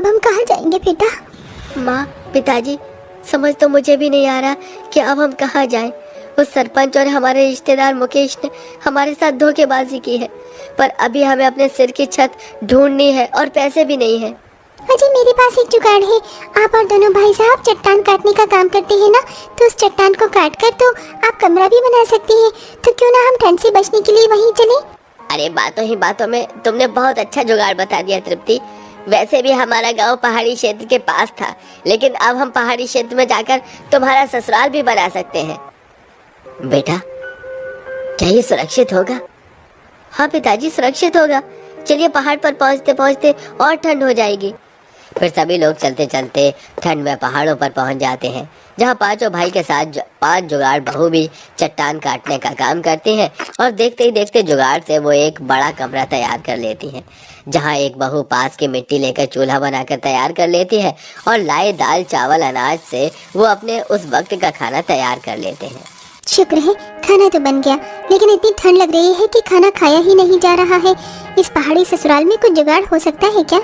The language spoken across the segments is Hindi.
अब हम कहाँ जाएंगे बेटा? माँ, पिताजी, समझ तो मुझे भी नहीं आ रहा कि अब हम कहाँ जाएं। उस सरपंच और हमारे रिश्तेदार मुकेश ने हमारे साथ धोखेबाजी की है, पर अभी हमें अपने सिर की छत ढूंढनी है और पैसे भी नहीं है। अजय, मेरे पास एक जुगाड़ है। आप और दोनों भाई साहब चट्टान काटने का काम करते हैं ना, तो उस चट्टान को काट कर तो आप कमरा भी बना सकती हैं। तो क्यों ना हम ठंड से बचने के लिए वहीं चलें? अरे बातों ही बातों में तुमने बहुत अच्छा जुगाड़ बता दिया तृप्ति। वैसे भी हमारा गांव पहाड़ी क्षेत्र के पास था, लेकिन अब हम पहाड़ी क्षेत्र में जाकर तुम्हारा ससुराल भी बना सकते हैं। बेटा, क्या ये सुरक्षित होगा? हाँ पिताजी, सुरक्षित होगा। चलिए, पहाड़ पर पहुंचते पहुंचते और ठंड हो जाएगी। फिर सभी लोग चलते चलते ठंड में पहाड़ों पर पहुंच जाते हैं, जहां पांचों भाई के साथ 5 जुगाड़ बहू भी चट्टान काटने का काम करती हैं। और देखते ही देखते जुगाड़ से वो एक बड़ा कमरा तैयार कर लेती हैं, जहां एक बहू पास की मिट्टी लेकर चूल्हा बनाकर तैयार कर लेती है और लाए दाल चावल अनाज से वो अपने उस वक्त का खाना तैयार कर लेते हैं। शुक्र है, खाना तो बन गया, लेकिन इतनी ठंड लग रही है कि खाना खाया ही नहीं जा रहा है। इस पहाड़ी ससुराल में कुछ जुगाड़ हो सकता है क्या?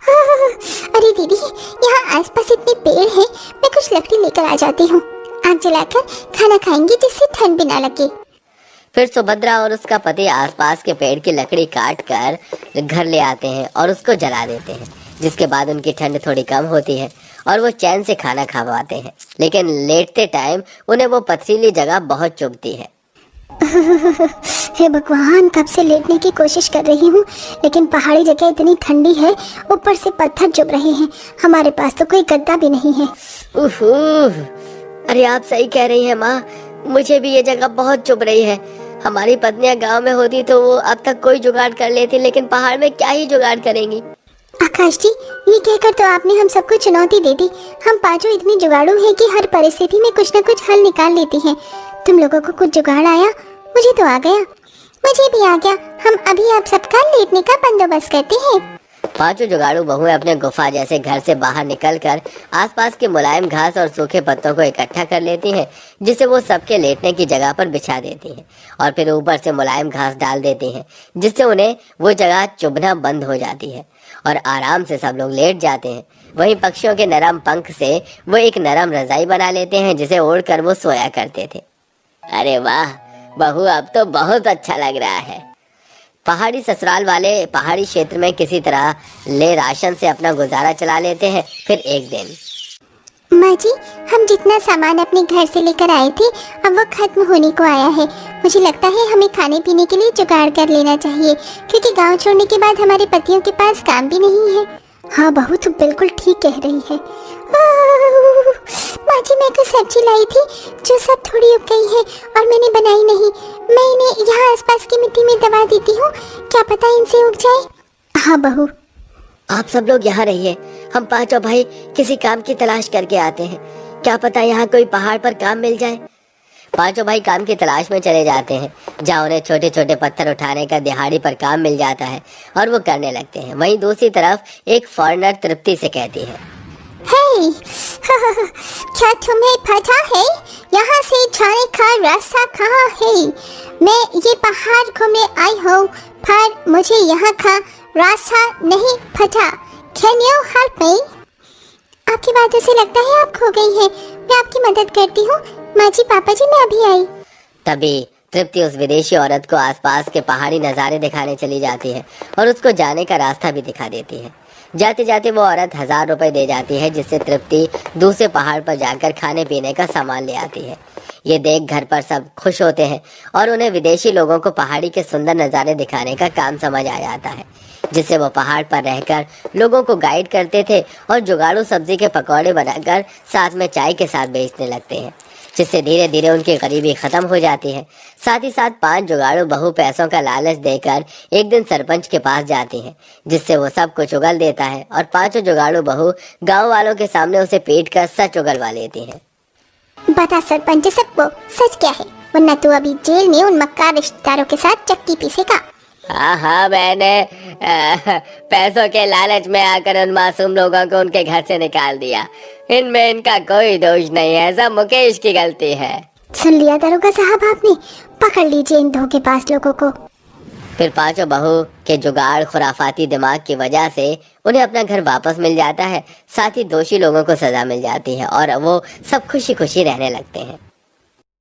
अरे दीदी, यहाँ आसपास इतने पेड़ हैं, मैं कुछ लकड़ी लेकर आ जाती हूँ। आग जलाकर खाना खाएंगे जिससे ठंड भी ना लगे। फिर सुभद्रा और उसका पति आसपास के पेड़ की लकड़ी काट कर घर ले आते हैं और उसको जला देते हैं, जिसके बाद उनकी ठंड थोड़ी कम होती है और वो चैन से खाना खा पाते हैं। लेकिन लेटते टाइम उन्हें वो पथरीली जगह बहुत चुभती है। हे भगवान, कब से लेटने की कोशिश कर रही हूँ, लेकिन पहाड़ी जगह इतनी ठंडी है, ऊपर से पत्थर चुभ रहे हैं। हमारे पास तो कोई गद्दा भी नहीं है। उफ, अरे आप सही कह रही हैं माँ, मुझे भी ये जगह बहुत चुभ रही है। हमारी पत्नियां गांव में होती तो वो अब तक कोई जुगाड़ कर लेती, लेकिन पहाड़ में क्या ही जुगाड़ करेंगी। आकाश जी, ये कहकर तो आपने हम सबको चुनौती दे दी। हम पांचों इतनी जुगाड़ू हैं कि हर परिस्थिति में कुछ न कुछ हल निकाल लेती हैं। तुम लोगों को कुछ जुगाड़ आया, मुझे तो आ गया। मुझे भी आ गया। हम अभी आप सबका लेटने का बंदोबस्त करते हैं। पांचों जुगाड़ू बहुएं अपने गुफा जैसे घर से बाहर निकलकर आसपास के मुलायम घास और सूखे पत्तों को इकट्ठा कर लेती हैं, जिसे वो सबके लेटने की जगह पर बिछा देती हैं और फिर ऊपर से मुलायम घास डाल देती हैं, जिससे उन्हें वो जगह चुभना बंद हो जाती है और आराम से सब लोग लेट जाते हैं। वहीं पक्षियों के नरम पंख से वो एक नरम रजाई बना लेते हैं, जिसे ओढ़कर वो सोया करते थे। अरे वाह बहू, अब तो बहुत अच्छा लग रहा है। पहाड़ी ससुराल वाले पहाड़ी क्षेत्र में किसी तरह ले राशन से अपना गुजारा चला लेते हैं। फिर एक दिन, माँ जी, हम जितना सामान अपने घर से लेकर आए थे अब वो खत्म होने को आया है। मुझे लगता है हमें खाने पीने के लिए जुगाड़ कर लेना चाहिए, क्योंकि गांव छोड़ने के बाद हमारे पतियों के पास काम भी नहीं है। हाँ बहू, तू बिल्कुल ठीक कह रही है। माँ जी, मैं कुछ सब्जी लाई थी जो सब थोड़ी उग गई है और मैंने बनाई नहीं। मैं इन्हें यहाँ आसपास की मिट्टी में दबा देती हूँ, क्या पता इनसे उग जाए। हाँ बहू, आप सब लोग यहाँ रहिए, हम पांचों भाई किसी काम की तलाश करके आते हैं। क्या पता यहाँ कोई पहाड़ पर काम मिल जाए। पांचों भाई काम की तलाश में चले जाते हैं, जहाँ उन्हें छोटे छोटे पत्थर उठाने का दिहाड़ी पर काम मिल जाता है और वो करने लगते हैं। वहीं दूसरी तरफ एक फॉरेनर तृप्ति से कहती है, हे, क्या तुम्हें पता है यहाँ से जाने का रास्ता कहाँ है? मैं ये पहाड़ घूमने आई हूँ, पर मुझे यहाँ का रास्ता नहीं पता। Can you help me? आपकी बातों से लगता है आप खो गई हैं। मैं आपकी मदद करती हूँ। माँ जी, पापा जी, मैं अभी आई। तभी तृप्ति उस विदेशी औरत को आसपास के पहाड़ी नज़ारे दिखाने चली जाती है और उसको जाने का रास्ता भी दिखा देती है। जाते जाते वो औरत 1000 रुपए दे जाती है, जिससे तृप्ति दूसरे पहाड़ पर जाकर खाने पीने का सामान ले आती है। ये देख घर पर सब खुश होते हैं और उन्हें विदेशी लोगों को पहाड़ी के सुंदर नज़ारे दिखाने का काम समझ आ जाता है, जिससे वो पहाड़ पर रहकर लोगों को गाइड करते थे और जुगाड़ू सब्जी के पकौड़े बनाकर साथ में चाय के साथ बेचने लगते हैं, जिससे धीरे धीरे उनकी गरीबी खत्म हो जाती है। साथ ही साथ 5 जुगाड़ू बहू पैसों का लालच देकर एक दिन सरपंच के पास जाती है, जिससे वो सब कुछ उगल देता है और 5 जुगाड़ू बहू गांव वालों के सामने उसे पीट कर सच उगलवा लेती है। बता सरपंच सबको सच क्या है, वरना तू अभी जेल में उन मक्कार रिश्तेदारों के साथ चक्की पीसेगा। हाँ, मैंने पैसों के लालच में आकर उन मासूम लोगों को उनके घर से निकाल दिया। इनमें इनका कोई दोष नहीं है, सब मुकेश की गलती है। सुन लिया दरोगा साहब आपने, पकड़ लीजिए इन धोखेबाज लोगों को। फिर पांचों बहू के जुगाड़ खुराफाती दिमाग की वजह से उन्हें अपना घर वापस मिल जाता है, साथ ही दोषी लोगों को सजा मिल जाती है और वो सब खुशी खुशी रहने लगते हैं।